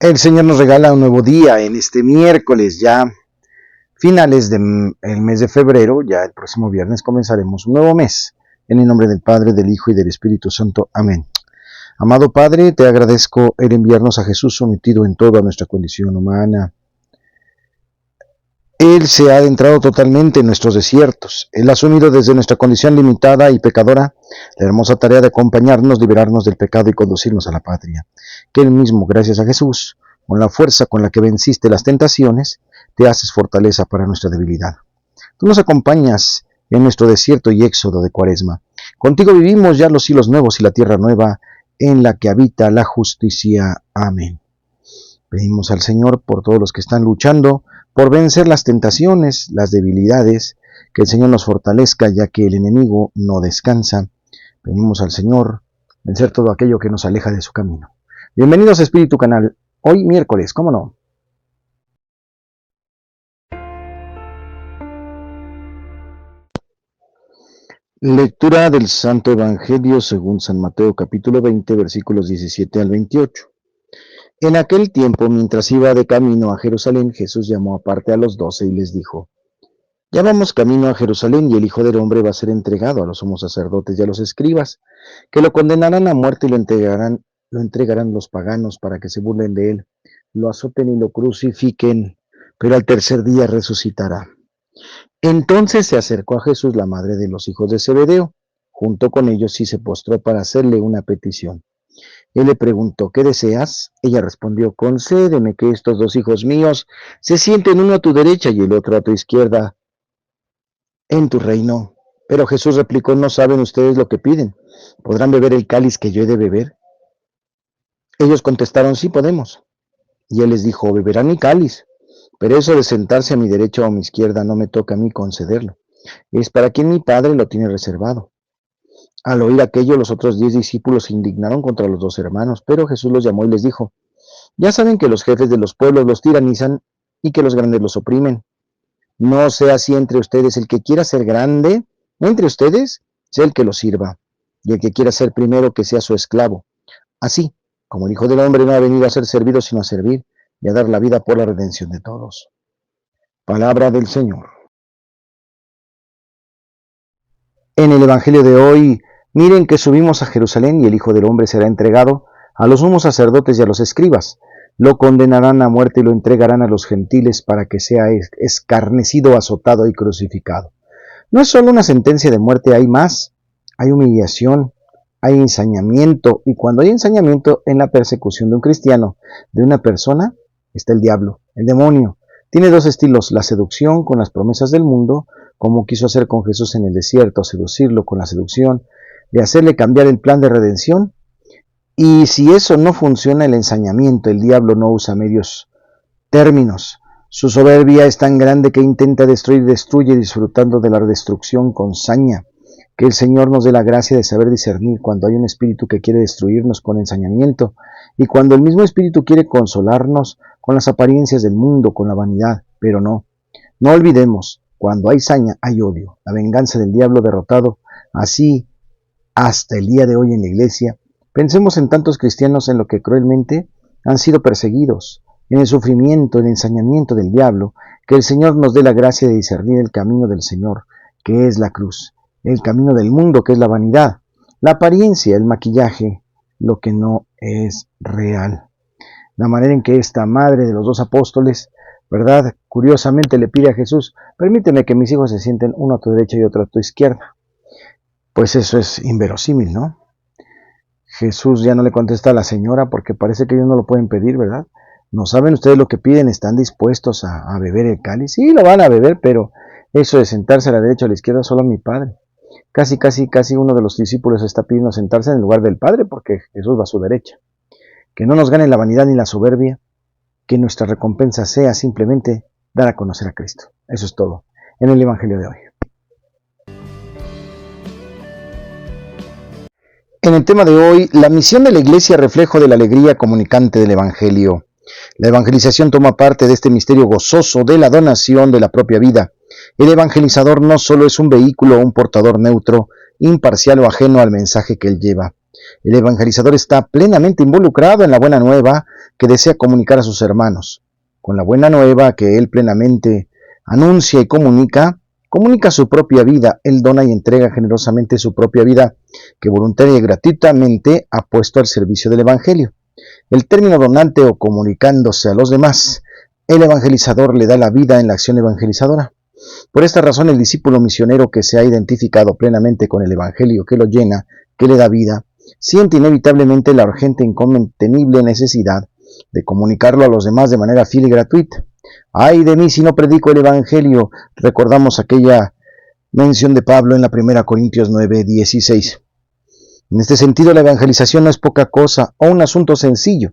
El Señor nos regala un nuevo día en este miércoles, ya finales del mes de febrero, ya el próximo viernes comenzaremos un nuevo mes. En el nombre del Padre, del Hijo y del Espíritu Santo. Amén. Amado Padre, te agradezco el enviarnos a Jesús sometido en toda nuestra condición humana. Él se ha adentrado totalmente en nuestros desiertos. Él ha asumido desde nuestra condición limitada y pecadora la hermosa tarea de acompañarnos, liberarnos del pecado y conducirnos a la patria. Que Él mismo, gracias a Jesús, con la fuerza con la que venciste las tentaciones, te haces fortaleza para nuestra debilidad. Tú nos acompañas en nuestro desierto y éxodo de Cuaresma. Contigo vivimos ya los cielos nuevos y la tierra nueva en la que habita la justicia. Amén. Pedimos al Señor por todos los que están luchando por vencer las tentaciones, las debilidades, que el Señor nos fortalezca ya que el enemigo no descansa. Pedimos al Señor vencer todo aquello que nos aleja de su camino. Bienvenidos a Espíritu Canal, hoy miércoles, ¿cómo no? Lectura del Santo Evangelio según San Mateo capítulo 20 versículos 17 al 28. En aquel tiempo, mientras iba de camino a Jerusalén, Jesús llamó aparte a los 12 y les dijo: Ya vamos camino a Jerusalén, y el Hijo del Hombre va a ser entregado a los sumos sacerdotes y a los escribas, que lo condenarán a muerte y lo entregarán los paganos para que se burlen de él, lo azoten y lo crucifiquen, pero al tercer día resucitará. Entonces se acercó a Jesús la madre de los hijos de Zebedeo, junto con ellos, y se postró para hacerle una petición. Él le preguntó: ¿qué deseas? Ella respondió: concédeme que estos dos hijos míos se sienten uno a tu derecha y el otro a tu izquierda en tu reino. Pero Jesús replicó: ¿no saben ustedes lo que piden? ¿Podrán beber el cáliz que yo he de beber? Ellos contestaron: sí, podemos. Y él les dijo: beberán mi cáliz, pero eso de sentarse a mi derecha o a mi izquierda no me toca a mí concederlo. Es para quien mi Padre lo tiene reservado. Al oír aquello, los otros 10 discípulos se indignaron contra los dos hermanos, pero Jesús los llamó y les dijo: ya saben que los jefes de los pueblos los tiranizan y que los grandes los oprimen. No sea así entre ustedes. El que quiera ser grande entre ustedes, sea el que lo sirva, y el que quiera ser primero, que sea su esclavo. Así como el Hijo del Hombre no ha venido a ser servido, sino a servir y a dar la vida por la redención de todos. Palabra del Señor. En el Evangelio de hoy, miren que subimos a Jerusalén y el Hijo del Hombre será entregado a los sumos sacerdotes y a los escribas. Lo condenarán a muerte y lo entregarán a los gentiles para que sea escarnecido, azotado y crucificado. No es solo una sentencia de muerte, hay más. Hay humillación, hay ensañamiento, y cuando hay ensañamiento en la persecución de un cristiano, de una persona, está el diablo, el demonio. Tiene dos estilos: la seducción con las promesas del mundo, como quiso hacer con Jesús en el desierto, seducirlo con la seducción, de hacerle cambiar el plan de redención. Y si eso no funciona, el ensañamiento, el diablo no usa medios términos. Su soberbia es tan grande que intenta destruir y destruye, disfrutando de la destrucción con saña. Que el Señor nos dé la gracia de saber discernir cuando hay un espíritu que quiere destruirnos con ensañamiento y cuando el mismo espíritu quiere consolarnos con las apariencias del mundo, con la vanidad. Pero no olvidemos, cuando hay saña hay odio, la venganza del diablo derrotado. Así, hasta el día de hoy en la iglesia, pensemos en tantos cristianos en lo que cruelmente han sido perseguidos, en el sufrimiento, el ensañamiento del diablo. Que el Señor nos dé la gracia de discernir el camino del Señor, que es la cruz, el camino del mundo, que es la vanidad, la apariencia, el maquillaje, lo que no es real. La manera en que esta madre de los dos apóstoles, ¿verdad?, curiosamente le pide a Jesús: permíteme que mis hijos se sienten uno a tu derecha y otro a tu izquierda. Pues eso es inverosímil, ¿no? Jesús ya no le contesta a la señora porque parece que ellos no lo pueden pedir, ¿verdad? ¿No saben ustedes lo que piden? ¿Están dispuestos a beber el cáliz? Sí, lo van a beber, pero eso de sentarse a la derecha o a la izquierda, solo mi Padre. Casi uno de los discípulos está pidiendo sentarse en el lugar del Padre porque Jesús va a su derecha. Que no nos gane la vanidad ni la soberbia, que nuestra recompensa sea simplemente dar a conocer a Cristo. Eso es todo en el Evangelio de hoy. En el tema de hoy, la misión de la Iglesia, reflejo de la alegría comunicante del Evangelio. La evangelización toma parte de este misterio gozoso de la donación de la propia vida. El evangelizador no solo es un vehículo o un portador neutro, imparcial o ajeno al mensaje que él lleva. El evangelizador está plenamente involucrado en la buena nueva que desea comunicar a sus hermanos. Con la buena nueva que él plenamente anuncia y comunica su propia vida. Él dona y entrega generosamente su propia vida, que voluntaria y gratuitamente ha puesto al servicio del Evangelio. El término donante o comunicándose a los demás, el evangelizador le da la vida en la acción evangelizadora. Por esta razón, el discípulo misionero que se ha identificado plenamente con el Evangelio que lo llena, que le da vida, siente inevitablemente la urgente e incontenible necesidad de comunicarlo a los demás de manera fiel y gratuita. ¡Ay de mí si no predico el Evangelio! Recordamos aquella mención de Pablo en la 1 Corintios 9:16. En este sentido, la evangelización no es poca cosa o un asunto sencillo.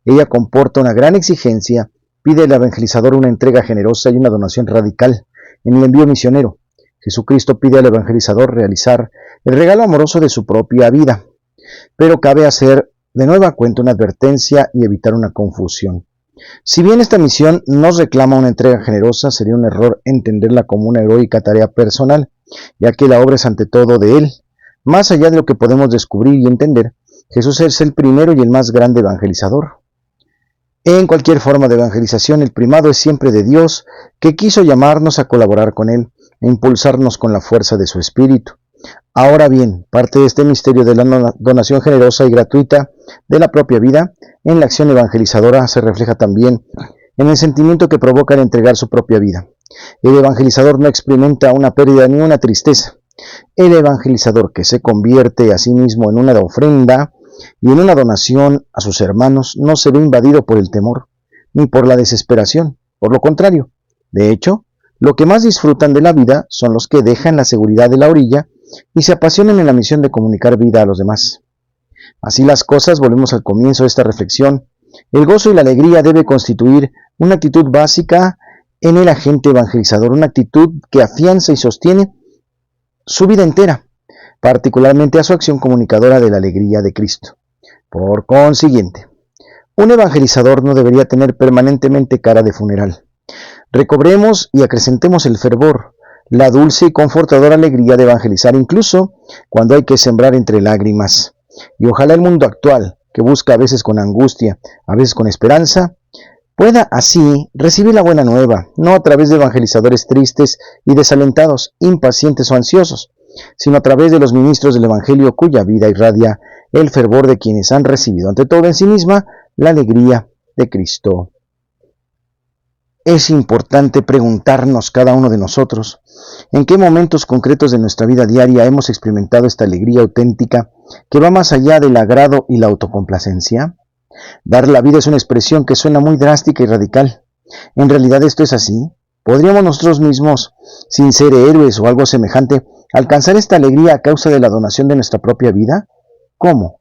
Ella comporta una gran exigencia, pide al evangelizador una entrega generosa y una donación radical en el envío misionero. Jesucristo pide al evangelizador realizar el regalo amoroso de su propia vida, pero cabe hacer de nueva cuenta una advertencia y evitar una confusión. Si bien esta misión nos reclama una entrega generosa, sería un error entenderla como una heroica tarea personal, ya que la obra es ante todo de Él. Más allá de lo que podemos descubrir y entender, Jesús es el primero y el más grande evangelizador. En cualquier forma de evangelización, el primado es siempre de Dios, que quiso llamarnos a colaborar con Él e impulsarnos con la fuerza de su Espíritu. Ahora bien, parte de este misterio de la donación generosa y gratuita de la propia vida en la acción evangelizadora se refleja también en el sentimiento que provoca el entregar su propia vida. El evangelizador no experimenta una pérdida ni una tristeza. El evangelizador que se convierte a sí mismo en una ofrenda y en una donación a sus hermanos no se ve invadido por el temor ni por la desesperación. Por lo contrario, de hecho, lo que más disfrutan de la vida son los que dejan la seguridad de la orilla y se apasionan en la misión de comunicar vida a los demás. Así las cosas, volvemos al comienzo de esta reflexión. El gozo y la alegría debe constituir una actitud básica en el agente evangelizador, una actitud que afianza y sostiene su vida entera, particularmente a su acción comunicadora de la alegría de Cristo. Por consiguiente, un evangelizador no debería tener permanentemente cara de funeral. Recobremos y acrecentemos el fervor, la dulce y confortadora alegría de evangelizar, incluso cuando hay que sembrar entre lágrimas. Y ojalá el mundo actual, que busca a veces con angustia, a veces con esperanza, pueda así recibir la buena nueva, no a través de evangelizadores tristes y desalentados, impacientes o ansiosos, sino a través de los ministros del Evangelio cuya vida irradia el fervor de quienes han recibido ante todo en sí misma la alegría de Cristo. Es importante preguntarnos cada uno de nosotros en qué momentos concretos de nuestra vida diaria hemos experimentado esta alegría auténtica que va más allá del agrado y la autocomplacencia. Dar la vida es una expresión que suena muy drástica y radical. ¿En realidad esto es así? ¿Podríamos nosotros mismos, sin ser héroes o algo semejante, alcanzar esta alegría a causa de la donación de nuestra propia vida? ¿Cómo?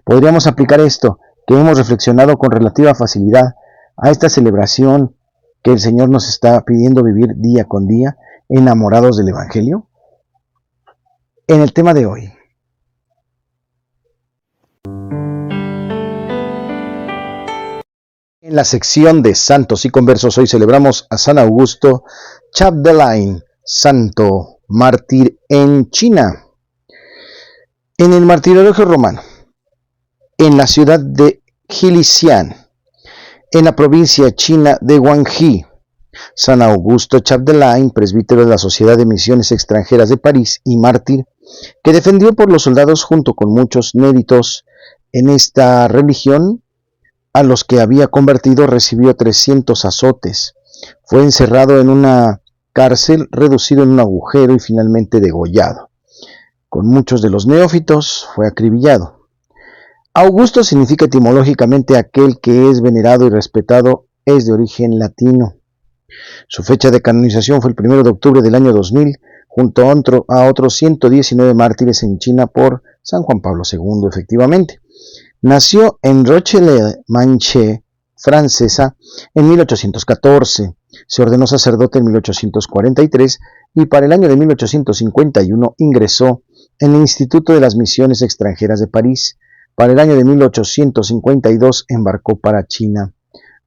¿Podríamos aplicar esto, que hemos reflexionado con relativa facilidad, a esta celebración que el Señor nos está pidiendo vivir día con día, enamorados del Evangelio? En el tema de hoy. En la sección de Santos y Conversos, hoy celebramos a San Augusto Chapdelaine, santo mártir en China. En el martirologio romano, en la ciudad de Jilician, en la provincia china de Guangxi, San Augusto Chapdelaine, presbítero de la Sociedad de Misiones Extranjeras de París y mártir, que defendió por los soldados junto con muchos méritos en esta religión, a los que había convertido, recibió 300 azotes. Fue encerrado en una cárcel, reducido en un agujero y finalmente degollado. Con muchos de los neófitos fue acribillado. Augusto significa etimológicamente aquel que es venerado y respetado, es de origen latino. Su fecha de canonización fue el 1 de octubre del año 2000, junto a otros 119 mártires en China por San Juan Pablo II, efectivamente. Nació en Rochelle-Manche, francesa, en 1814. Se ordenó sacerdote en 1843 y para el año de 1851 ingresó en el Instituto de las Misiones Extranjeras de París. Para el año de 1852 embarcó para China.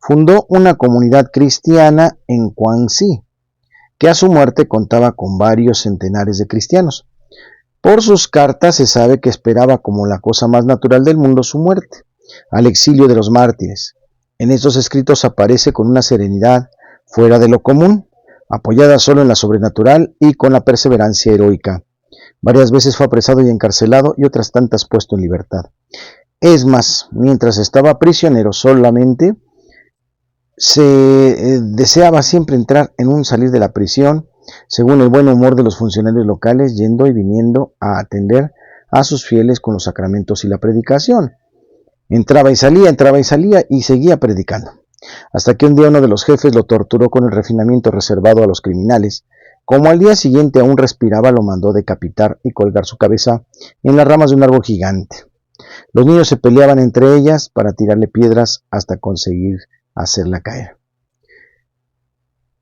Fundó una comunidad cristiana en Guangxi, que a su muerte contaba con varios centenares de cristianos. Por sus cartas se sabe que esperaba como la cosa más natural del mundo su muerte, al exilio de los mártires. En estos escritos aparece con una serenidad fuera de lo común, apoyada solo en la sobrenatural y con la perseverancia heroica. Varias veces fue apresado y encarcelado y otras tantas puesto en libertad. Es más, mientras estaba prisionero solamente se deseaba siempre entrar en un salir de la prisión, según el buen humor de los funcionarios locales, yendo y viniendo a atender a sus fieles con los sacramentos y la predicación. Entraba y salía y seguía predicando. Hasta que un día uno de los jefes lo torturó con el refinamiento reservado a los criminales. Como al día siguiente aún respiraba, lo mandó decapitar y colgar su cabeza en las ramas de un árbol gigante. Los niños se peleaban entre ellas para tirarle piedras hasta conseguir hacerla caer.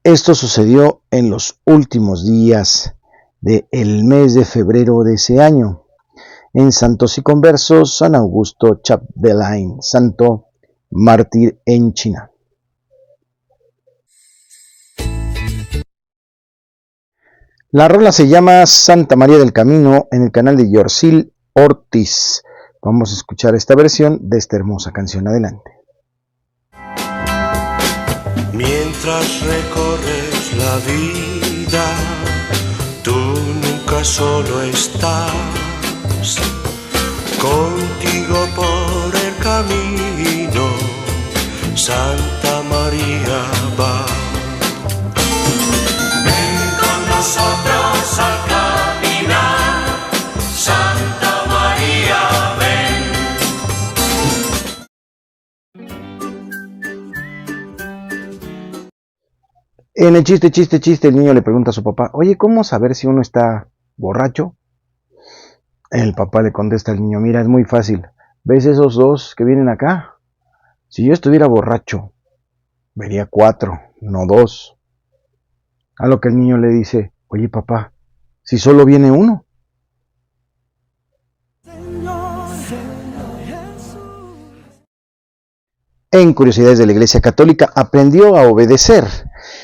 Esto sucedió en los últimos días del mes de febrero de ese año. En Santos y Conversos, San Augusto Chapdelaine, santo mártir en China. La rola se llama Santa María del Camino en el canal de Yorcil Ortiz. Vamos a escuchar esta versión de esta hermosa canción. Adelante. Mientras recorres la vida, tú nunca solo estás. Contigo por el camino, Santa María va. Ven con nosotros a caminar, Santa María, ven. En el chiste, el niño le pregunta a su papá, oye, ¿cómo saber si uno está borracho? El papá le contesta al niño, mira, es muy fácil. ¿Ves esos dos que vienen acá? Si yo estuviera borracho, vería 4, no 2. A lo que el niño le dice, oye papá, si solo viene uno. En Curiosidades de la Iglesia Católica, aprendió a obedecer.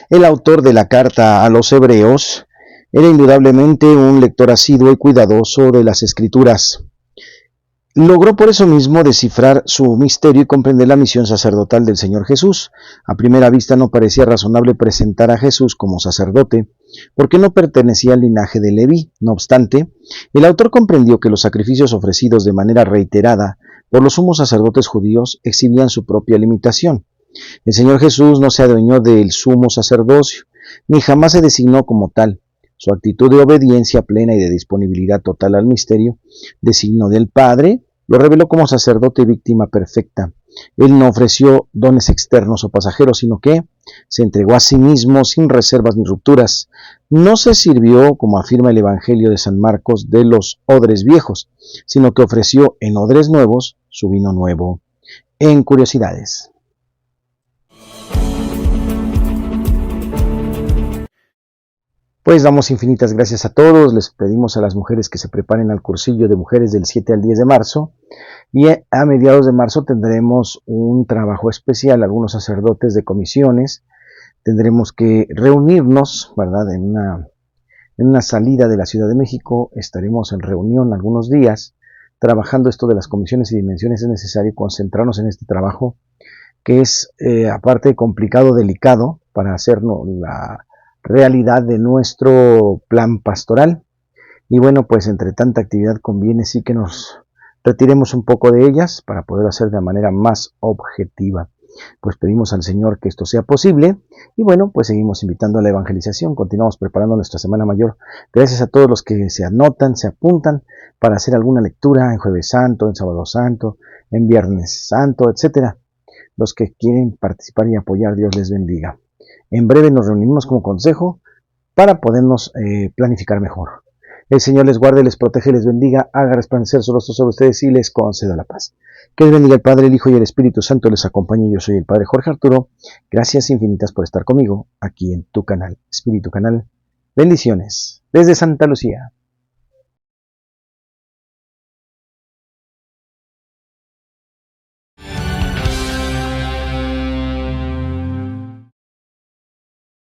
El autor de la carta a los Hebreos era indudablemente un lector asiduo y cuidadoso de las Escrituras. Logró por eso mismo descifrar su misterio y comprender la misión sacerdotal del Señor Jesús. A primera vista no parecía razonable presentar a Jesús como sacerdote, porque no pertenecía al linaje de Leví. No obstante, el autor comprendió que los sacrificios ofrecidos de manera reiterada por los sumos sacerdotes judíos exhibían su propia limitación. El Señor Jesús no se adueñó del sumo sacerdocio, ni jamás se designó como tal. Su actitud de obediencia plena y de disponibilidad total al misterio, designio del Padre, lo reveló como sacerdote y víctima perfecta. Él no ofreció dones externos o pasajeros, sino que se entregó a sí mismo sin reservas ni rupturas. No se sirvió, como afirma el Evangelio de San Marcos, de los odres viejos, sino que ofreció en odres nuevos su vino nuevo. En Curiosidades. Pues damos infinitas gracias a todos, les pedimos a las mujeres que se preparen al cursillo de mujeres del 7 al 10 de marzo y a mediados de marzo tendremos un trabajo especial, algunos sacerdotes de comisiones, tendremos que reunirnos, ¿verdad? En una salida de la Ciudad de México, estaremos en reunión algunos días, trabajando esto de las comisiones y dimensiones. Es necesario concentrarnos en este trabajo que es, aparte complicado, delicado, para hacernos la realidad de nuestro plan pastoral. Y bueno, pues entre tanta actividad conviene sí que nos retiremos un poco de ellas para poder hacer de manera más objetiva. Pues pedimos al Señor que esto sea posible y bueno, pues seguimos invitando a la evangelización, continuamos preparando nuestra Semana Mayor. Gracias a todos los que se anotan, se apuntan para hacer alguna lectura en Jueves Santo, en Sábado Santo, en Viernes Santo, etcétera. Los que quieren participar y apoyar, Dios les bendiga. En breve nos reunimos como consejo para podernos planificar mejor. El Señor les guarde, les protege, les bendiga, haga resplandecer su rostro sobre ustedes y les conceda la paz. Que les bendiga el Padre, el Hijo y el Espíritu Santo, les acompañe. Yo soy el Padre Jorge Arturo. Gracias infinitas por estar conmigo aquí en tu canal, Espíritu Canal. Bendiciones desde Santa Lucía.